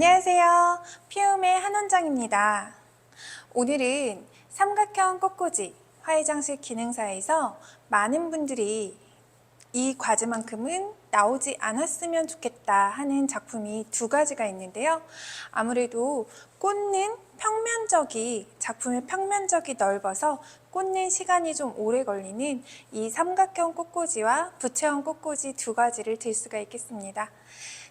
안녕하세요. 피움의 한원장입니다. 오늘은 삼각형 꽃꽂이 화훼장식 기능사에서 많은 분들이 이 과제만큼은 나오지 않았으면 좋겠다 하는 작품이 두 가지가 있는데요. 아무래도 꽂는 작품의 평면적이 넓어서 꽂는 시간이 좀 오래 걸리는 이 삼각형 꽃꽂이와 부채형 꽃꽂이 두 가지를 들 수가 있겠습니다.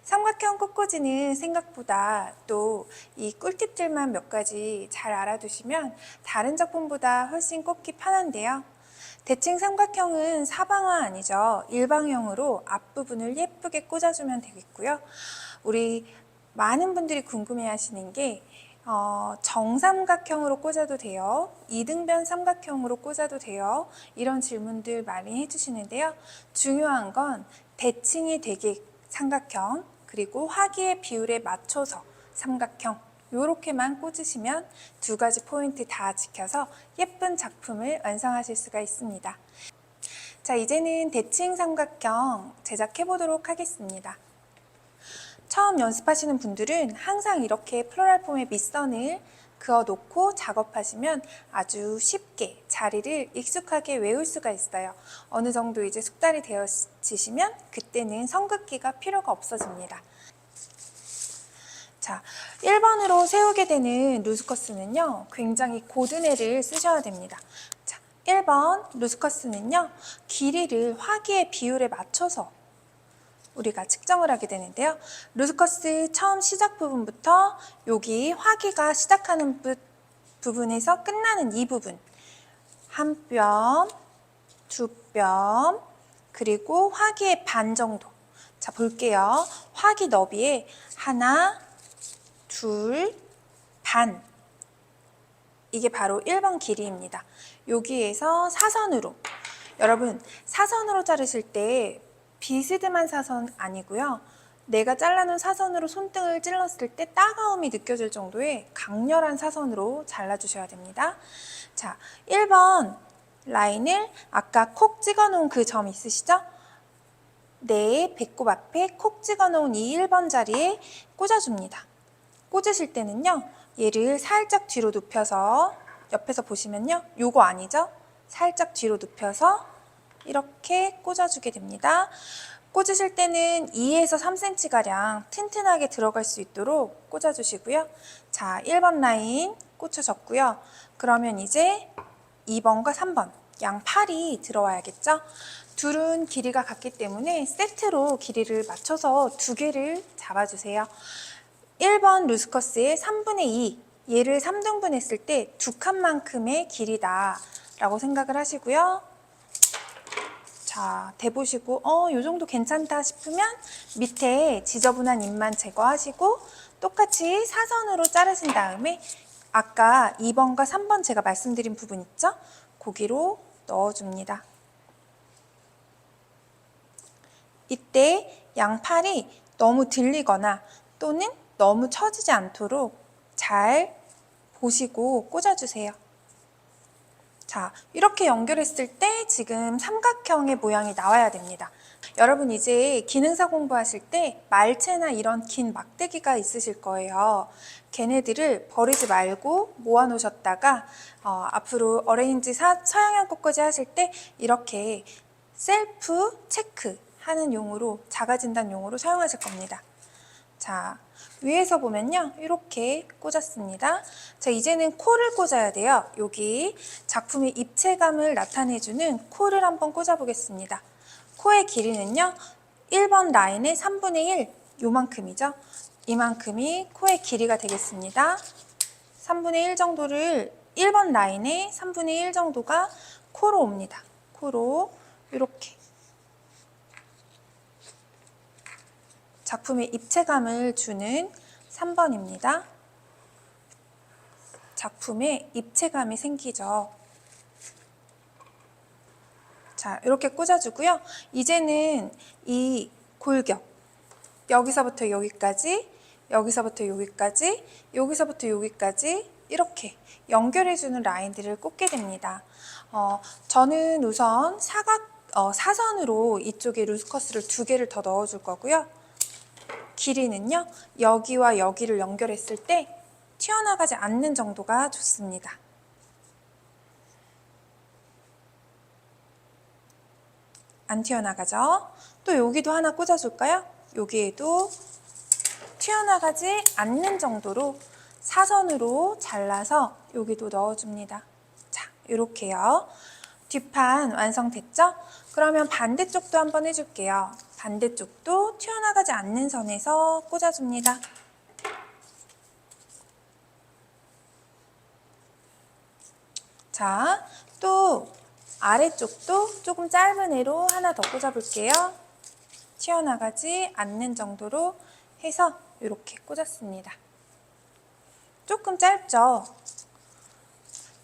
삼각형 꽃꽂이는 생각보다 또 이 꿀팁들만 몇 가지 잘 알아두시면 다른 작품보다 훨씬 꽂기 편한데요. 대칭 삼각형은 사방화 아니죠. 일방형으로 앞부분을 예쁘게 꽂아주면 되겠고요. 우리 많은 분들이 궁금해 하시는 게 정삼각형으로 꽂아도 돼요? 이등변 삼각형으로 꽂아도 돼요? 이런 질문들 많이 해주시는데요. 중요한 건 대칭이 되게 삼각형, 그리고 화기의 비율에 맞춰서 삼각형, 이렇게만 꽂으시면 두 가지 포인트 다 지켜서 예쁜 작품을 완성하실 수가 있습니다. 자, 이제는 대칭 삼각형 제작해 보도록 하겠습니다. 처음 연습하시는 분들은 항상 이렇게 플로랄 폼의 밑선을 그어 놓고 작업하시면 아주 쉽게 자리를 익숙하게 외울 수가 있어요. 어느 정도 이제 숙달이 되어지시면 그때는 선 긋기가 필요가 없어집니다. 자, 1번으로 세우게 되는 루스커스는요, 굉장히 고드네를 쓰셔야 됩니다. 자, 1번 루스커스는요, 길이를 화기의 비율에 맞춰서 우리가 측정을 하게 되는데요. 루스커스 처음 시작 부분부터 여기 화기가 시작하는 부분에서 끝나는 이 부분, 한 뼘, 두 뼘, 그리고 화기의 반 정도. 자, 볼게요. 화기 너비에 하나, 둘, 반. 이게 바로 1번 길이입니다. 여기에서 사선으로, 여러분 사선으로 자르실 때 비스듬한 사선 아니고요. 내가 잘라놓은 사선으로 손등을 찔렀을 때 따가움이 느껴질 정도의 강렬한 사선으로 잘라주셔야 됩니다. 자, 1번 라인을 아까 콕 찍어놓은 그 점 있으시죠? 네, 배꼽 앞에 콕 찍어놓은 이 1번 자리에 꽂아줍니다. 꽂으실 때는요, 얘를 살짝 뒤로 눕혀서, 옆에서 보시면요, 요거 아니죠? 살짝 뒤로 눕혀서 이렇게 꽂아주게 됩니다. 꽂으실 때는 2에서 3cm가량 튼튼하게 들어갈 수 있도록 꽂아주시고요. 자, 1번 라인 꽂혀졌고요. 그러면 이제 2번과 3번 양팔이 들어와야겠죠? 둘은 길이가 같기 때문에 세트로 길이를 맞춰서 두 개를 잡아주세요. 1번 루스커스의 3분의 2, 얘를 3등분 했을 때 두 칸만큼의 길이다 라고 생각을 하시고요. 자, 대보시고 요 정도 괜찮다 싶으면 밑에 지저분한 입만 제거하시고 똑같이 사선으로 자르신 다음에 아까 2번과 3번 제가 말씀드린 부분 있죠? 거기로 넣어줍니다. 이때 양팔이 너무 들리거나 또는 너무 처지지 않도록 잘 보시고 꽂아주세요. 자, 이렇게 연결했을 때 지금 삼각형의 모양이 나와야 됩니다. 여러분 이제 기능사 공부하실 때 말채나 이런 긴 막대기가 있으실 거예요. 걔네들을 버리지 말고 모아 놓으셨다가 앞으로 어레인지 서양형 꽃꽂이 하실 때 이렇게 셀프 체크 하는 용으로, 자가진단 용으로 사용하실 겁니다. 자, 위에서 보면요, 이렇게 꽂았습니다. 자, 이제는 코를 꽂아야 돼요. 여기 작품의 입체감을 나타내주는 코를 한번 꽂아 보겠습니다. 코의 길이는요, 1번 라인의 3분의 1, 요만큼이죠. 이만큼이 코의 길이가 되겠습니다. 3분의 1 정도를, 1번 라인의 3분의 1 정도가 코로 옵니다. 코로 이렇게 작품의 입체감을 주는 3번입니다. 작품에 입체감이 생기죠. 자, 이렇게 꽂아주고요. 이제는 이 골격, 여기서부터 여기까지, 여기서부터 여기까지, 여기서부터 여기까지 이렇게 연결해주는 라인들을 꽂게 됩니다. 저는 우선 사선으로 이쪽에 루스커스를 두 개를 더 넣어줄 거고요. 길이는요, 여기와 여기를 연결했을 때 튀어나가지 않는 정도가 좋습니다. 안 튀어나가죠? 또 여기도 하나 꽂아줄까요? 여기에도 튀어나가지 않는 정도로 사선으로 잘라서 여기도 넣어줍니다. 자, 이렇게요. 뒷판 완성됐죠? 그러면 반대쪽도 한번 해줄게요. 반대쪽도 튀어나가지 않는 선에서 꽂아줍니다. 자, 또 아래쪽도 조금 짧은 애로 하나 더 꽂아볼게요. 튀어나가지 않는 정도로 해서 이렇게 꽂았습니다. 조금 짧죠?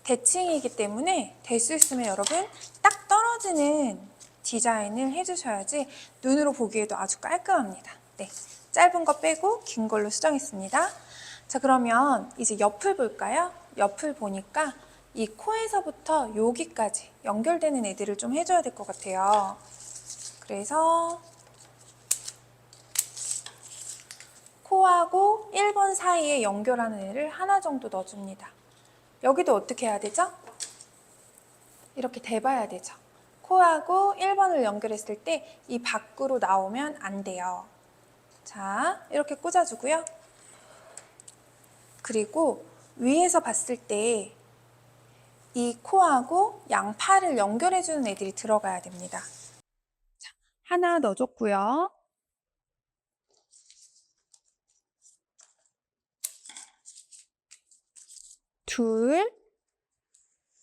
대칭이기 때문에 될 수 있으면 여러분 딱 떨어지는 디자인을 해주셔야지 눈으로 보기에도 아주 깔끔합니다. 네, 짧은 거 빼고 긴 걸로 수정했습니다. 자, 그러면 이제 옆을 볼까요? 옆을 보니까 이 코에서부터 여기까지 연결되는 애들을 좀 해줘야 될 것 같아요. 그래서 코하고 1번 사이에 연결하는 애를 하나 정도 넣어줍니다. 여기도 어떻게 해야 되죠? 이렇게 대봐야 되죠. 코하고 1번을 연결했을 때 이 밖으로 나오면 안 돼요. 자, 이렇게 꽂아주고요. 그리고 위에서 봤을 때 이 코하고 양팔을 연결해주는 애들이 들어가야 됩니다. 자, 하나 넣어줬고요. 둘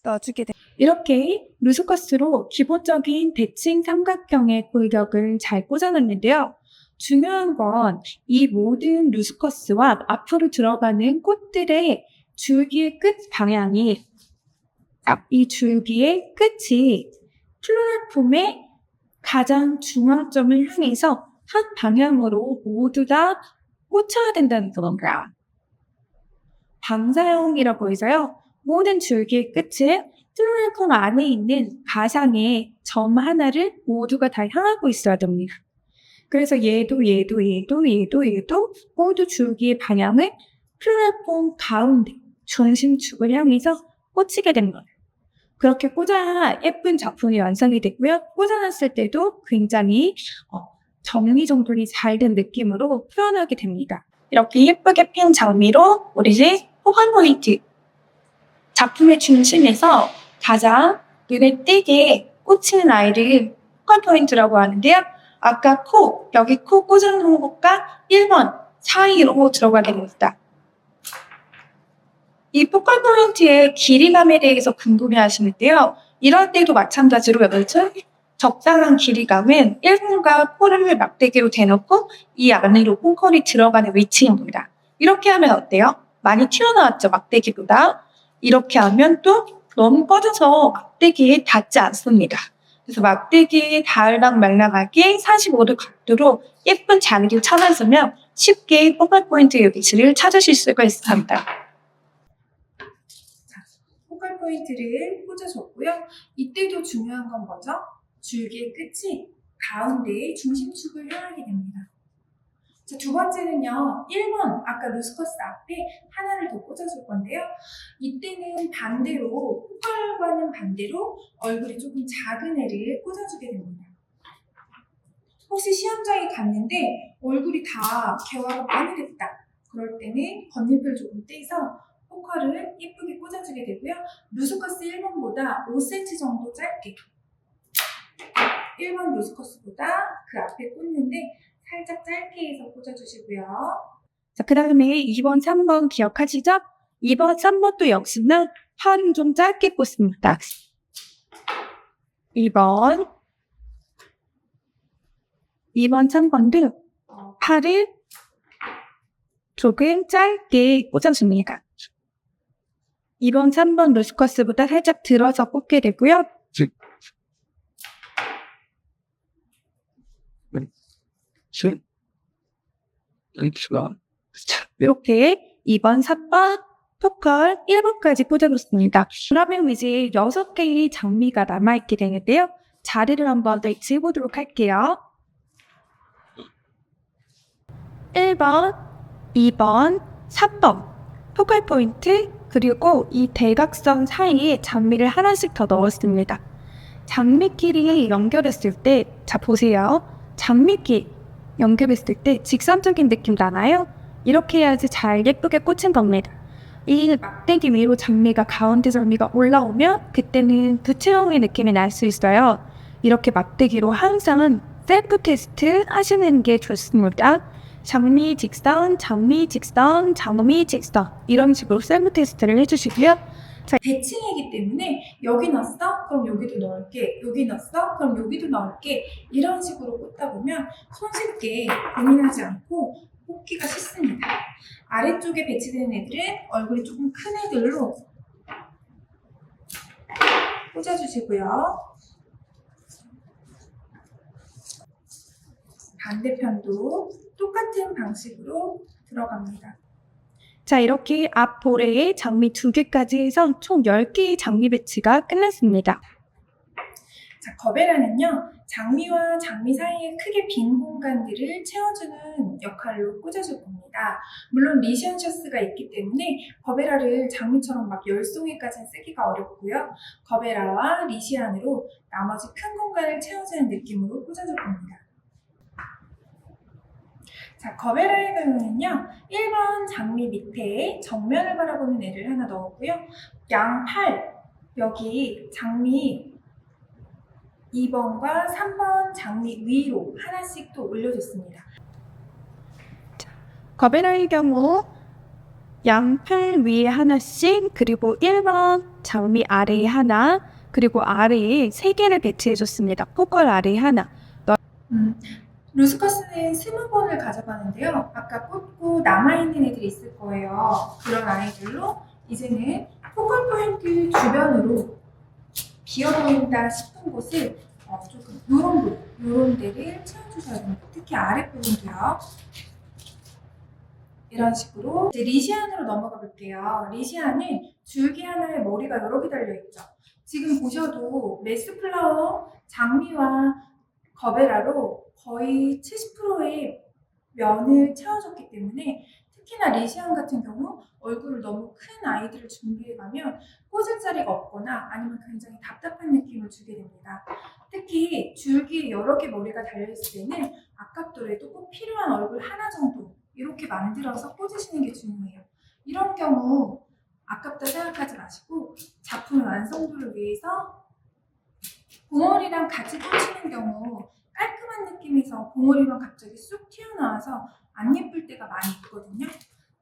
넣어주게 됩니다. 이렇게 루스커스로 기본적인 대칭 삼각형의 골격을 잘 꽂아놨는데요. 중요한 건 이 모든 루스커스와 앞으로 들어가는 꽃들의 줄기의 끝 방향이 이 줄기의 끝이 플로랄폼의 가장 중앙점을 향해서 한 방향으로 모두 다 꽂혀야 된다는 건가요? 방사형이라고 해서요. 모든 줄기의 끝은 플로랄폼 안에 있는 가상의 점 하나를 모두가 다 향하고 있어야 됩니다. 그래서 얘도 모두 줄기의 방향을 플로랄폼 가운데 중심축을 향해서 꽂히게 된 거예요. 그렇게 꽂아야 예쁜 작품이 완성이 되고요. 꽂아놨을 때도 굉장히 정리정돈이 잘 된 느낌으로 표현하게 됩니다. 이렇게 예쁘게 핀 장미로 우리 이제 포괄 포인트 작품의 중심에서 가장 눈에 띄게 꽂히는 아이를 포컬 포인트라고 하는데요. 아까 여기 코 꽂아놓은 곳과 1번 사이로 들어가게 됩니다. 이 포컬 포인트의 길이감에 대해서 궁금해하시는데요. 이럴 때도 마찬가지로 여러분 적당한 길이감은 1번과 코를 막대기로 대놓고 이 안으로 포컬이 들어가는 위치입니다. 이렇게 하면 어때요? 많이 튀어나왔죠, 막대기보다. 이렇게 하면 또 너무 뻗어서 막대기에 닿지 않습니다. 그래서 막대기에 닿을랑 말랑하게 45도 각도로 예쁜 자리를 찾아주면 쉽게 포컬 포인트의 위치를 찾으실 수가 있습니다. 포컬 포인트를 꽂아줬고요. 이때도 중요한 건 뭐죠? 줄기의 끝이 가운데의 중심축을 향하게 됩니다. 자, 두 번째는요. 1번 아까 루스커스 앞에 하나를 더 꽂아줄 건데요. 이때는 반대로 포컬과는 반대로 얼굴이 조금 작은 애를 꽂아주게 됩니다. 혹시 시험장에 갔는데 얼굴이 다 개화가 많이 됐다. 그럴 때는 겉잎을 조금 떼서 포컬을 예쁘게 꽂아주게 되고요. 루스커스 1번보다 5cm 정도 짧게 1번 루스커스보다 그 앞에 꽂는데 살짝 짧게 해서 꽂아주시고요. 자, 그 다음에 2번, 3번 기억하시죠? 2번, 3번도 역시나 팔은 좀 짧게 꽂습니다. 2번, 3번도 팔을 조금 짧게 꽂아줍니다. 2번, 3번 루스커스보다 살짝 들어서 꽂게 되고요. 이렇게 2번, 3번, 포컬 1번까지 꽂아놓습니다. 그러면 이제 6개의 장미가 남아있게 되는데요. 자리를 한번 더 해보도록 할게요. 1번, 2번, 3번 포컬 포인트 그리고 이 대각선 사이에 장미를 하나씩 더 넣었습니다. 장미끼리 연결했을 때, 자 보세요. 장미끼리 연결했을 때 직선적인 느낌 나나요? 이렇게 해야지 잘 예쁘게 꽂힌 겁니다. 이 막대기 위로 장미가 가운데 장미가 올라오면 그때는 부채형의 느낌이 날 수 있어요. 이렇게 막대기로 항상 셀프 테스트 하시는 게 좋습니다. 장미 직선, 장미 직선, 장미 직선 이런 식으로 셀프 테스트를 해주시고요. 대칭이기 때문에 여기 넣었어? 그럼 여기도 넣을게. 여기 넣었어? 그럼 여기도 넣을게. 이런 식으로 꽂다 보면 손쉽게 고민하지 않고 꽂기가 쉽습니다. 아래쪽에 배치되는 애들은 얼굴이 조금 큰 애들로 꽂아주시고요. 반대편도 똑같은 방식으로 들어갑니다. 자, 이렇게 앞 볼에 장미 2개까지 해서 총 10개의 장미 배치가 끝났습니다. 자, 거베라는요, 장미와 장미 사이에 크게 빈 공간들을 채워주는 역할로 꽂아줄 겁니다. 물론 리시안 셔스가 있기 때문에 거베라를 장미처럼 막 10송이까지는 쓰기가 어렵고요. 거베라와 리시안으로 나머지 큰 공간을 채워주는 느낌으로 꽂아줄 겁니다. 자, 거베라의 경우는요, 1번 장미 밑에 정면을 바라보는 애를 하나 넣었고요. 양팔, 여기 장미 2번과 3번 장미 위로 하나씩 또 올려줬습니다. 거베라의 경우 양팔 위에 하나씩 그리고 1번 장미 아래에 하나 그리고 아래에 3개를 배치해줬습니다. 포컬 아래에 하나. 루스커스는 20번을 가져가는데요. 아까 꽂고 남아있는 애들이 있을 거예요. 그런 아이들로 이제는 포컬 포인트 주변으로 비어 보인다 싶은 곳을 조금 요런 데를 채워주셔야 됩니다. 특히 아랫부분도요. 이런 식으로 이제 리시안으로 넘어가 볼게요. 리시안은 줄기 하나에 머리가 여러 개 달려있죠. 지금 보셔도 메스플라워, 장미와 거베라로 거의 70%의 면을 채워줬기 때문에 특히나 리시안 같은 경우 얼굴을 너무 큰 아이들을 준비해가면 꽂을 자리가 없거나 아니면 굉장히 답답한 느낌을 주게 됩니다. 특히 줄기에 여러 개 머리가 달려있을 때는 아깝더라도 꼭 필요한 얼굴 하나 정도 이렇게 만들어서 꽂으시는 게 중요해요. 이런 경우 아깝다 생각하지 마시고 작품의 완성도를 위해서 봉어리랑 같이 꽂히는 경우 깔끔한 느낌에서 봉어리만 갑자기 쑥 튀어나와서 안 예쁠 때가 많이 있거든요.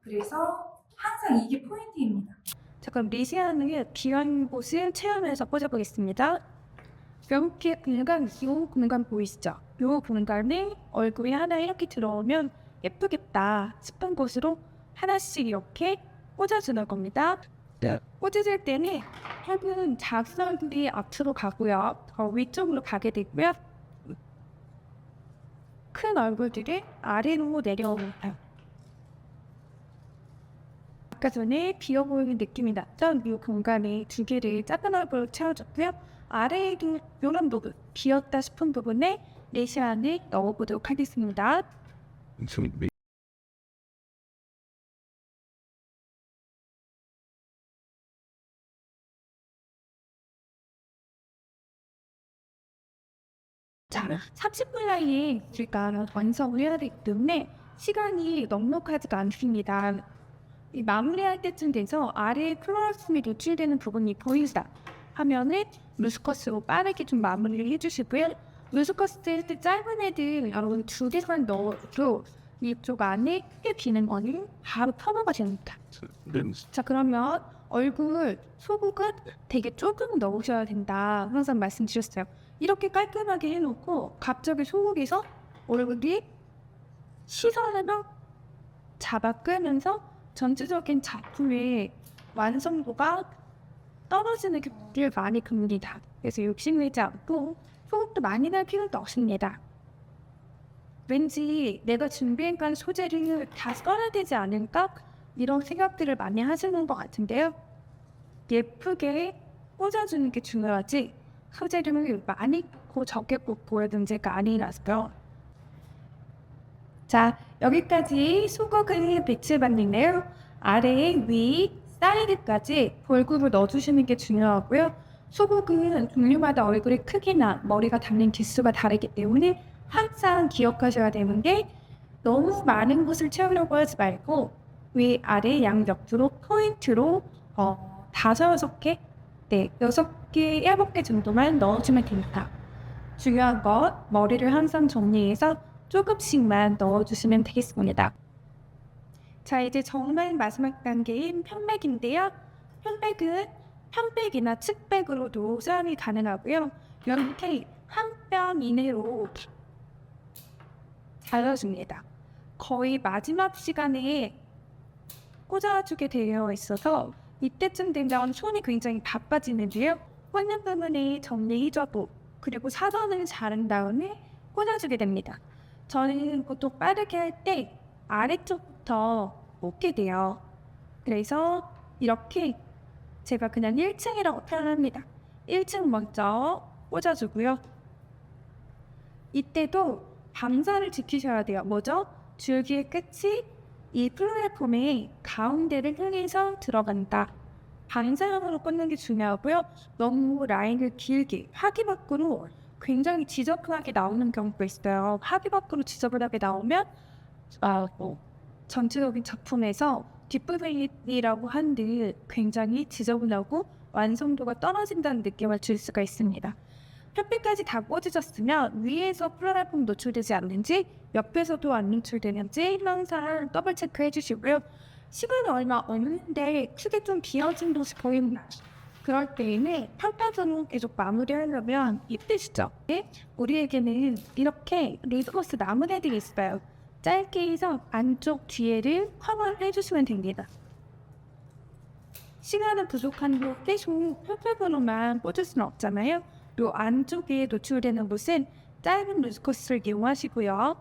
그래서 항상 이게 포인트입니다. 자, 그럼 리시안을 비어있는 곳을 채우면서 꽂아보겠습니다. 이렇게 공간, 이 공간 보이시죠? 이 공간에 얼굴이 하나 이렇게 들어오면 예쁘겠다 싶은 곳으로 하나씩 이렇게 꽂아주는 겁니다. 꽂아줄 때는 혹은 작선들이 앞으로 가고요. 더 위쪽으로 가게 되고요. 큰 얼굴들이 아래로 내려옵니다. 아까 전에 비어 보이는 느낌이 났던 이 공간에 2개를 작은 얼굴로 채워줬고요. 아래에도 이런 부분, 비었다 싶은 부분에 리시안을 넣어보도록 하겠습니다. 자, 30분 안에 우리가 완성을 해야 되기 때문에 시간이 넉넉하지가 않습니다. 이 마무리할 때쯤 돼서 아래에 플로러스미 노출되는 부분이 보인다 하면은 루스커스로 빠르게 좀 마무리를 해주시고요. 루스커스 할 때 짧은 애들 여러분 2개만 넣어도 이쪽 안에 크게 비는 거는 바로 커버가 됩니다. 자, 그러면 얼굴 소국은 되게 조금 넣으셔야 된다 항상 말씀드렸어요. 이렇게 깔끔하게 해놓고 갑자기 소국에서 얼굴이 시선을 잡아 끄면서 전체적인 작품의 완성도가 떨어지는 경우를 많이 봅니다. 그래서 욕심내지 않고 소금도 많이 날 필요도 없습니다. 왠지 내가 준비한 소재를 다 써야 되지 않을까? 이런 생각들을 많이 하시는 것 같은데요. 예쁘게 꽂아주는 게 중요하지 소재를 많이 꽂고 적게 꽂고의 문제가 아니라서요. 자, 여기까지 속옷을 배치해봤는데요. 아래, 위, 사이드까지 볼굽을 넣어주시는 게 중요하고요. 속옷은 종류마다 얼굴의 크기나 머리가 닿는 개수가 다르기 때문에 항상 기억하셔야 되는 게 너무 많은 곳을 채우려고 하지 말고 위, 아래, 양옆으로 포인트로 5개, 네, 6개, 7개 정도만 넣어주면 됩니다. 중요한 건 머리를 항상 정리해서 조금씩만 넣어주시면 되겠습니다. 자, 이제 정말 마지막 단계인 편백인데요. 편백은 편백이나 측백으로도 사용이 가능하고요. 이렇게 한 뼘 이내로 잘라줍니다. 거의 마지막 시간에 꽂아주게 되어 있어서 이때쯤 되면 손이 굉장히 바빠지는데요. 꽂는 부분에 정리해주고 그리고 사선을 자른 다음에 꽂아주게 됩니다. 저는 보통 빠르게 할 때 아래쪽부터 꽂게 돼요. 그래서 이렇게 제가 그냥 1층이라고 표현합니다. 1층 먼저 꽂아주고요. 이때도 방사를 지키셔야 돼요. 뭐죠? 줄기의 끝이 이 플랫폼의 가운데를 향해서 들어간다. 방사형으로 꽂는 게 중요하고요. 너무 라인을 길게 하기 밖으로 굉장히 지저분하게 나오는 경우가 있어요. 하기 밖으로 지저분하게 나오면 전체적인 작품에서 뒷부분이라고 한들 굉장히 지저분하고 완성도가 떨어진다는 느낌을 줄 수가 있습니다. 펴피까지 다 꽂으셨으면 위에서 플라라폼 노출되지 않는지 옆에서도 안 노출되는지 항상 더블 체크해 주시고요. 시간이 얼마 없는데 크게 좀 비어진 곳이 보입니다. 그럴 때에는 평탄선을 계속 마무리하려면 힘드시죠? 네? 우리에게는 이렇게 리드버스 나무레들이 있어요. 짧게 해서 안쪽 뒤에를 커버를 해주시면 됩니다. 시간은 부족한데 계속 펴펴으로만 꽂을 수는 없잖아요. 요 안쪽에 노출되는 곳은 짧은 루즈코스를 이용하시고요.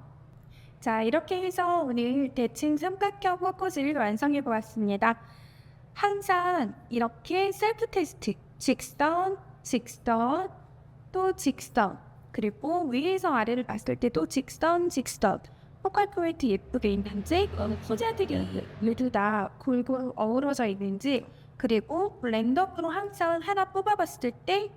자, 이렇게 해서 오늘 대칭 삼각형 벚꽃을 완성해 보았습니다. 항상 이렇게 셀프 테스트, 직선, 직선, 또 직선, 그리고 위에서 아래를 봤을 때도 직선, 직선, 포컬 포인트 예쁘게 있는지, 소재들이 모두 다 골고루 어우러져 있는지, 그리고 랜덤으로 항상 하나 뽑아봤을 때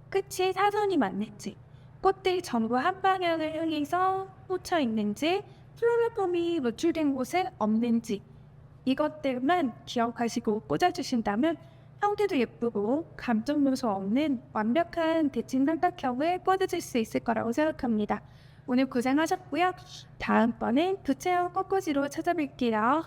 끝이 사선이 맞는지, 꽃들이 전부 한 방향을 향해서 꽂혀 있는지, 플로라폼이 노출된 곳은 없는지 이것들만 기억하시고 꽂아주신다면 형태도 예쁘고 감정 요소 없는 완벽한 대칭 삼각형을 꽂아줄 수 있을 거라고 생각합니다. 오늘 고생하셨고요. 다음번엔 부채형 꽃꽂이로 찾아뵐게요.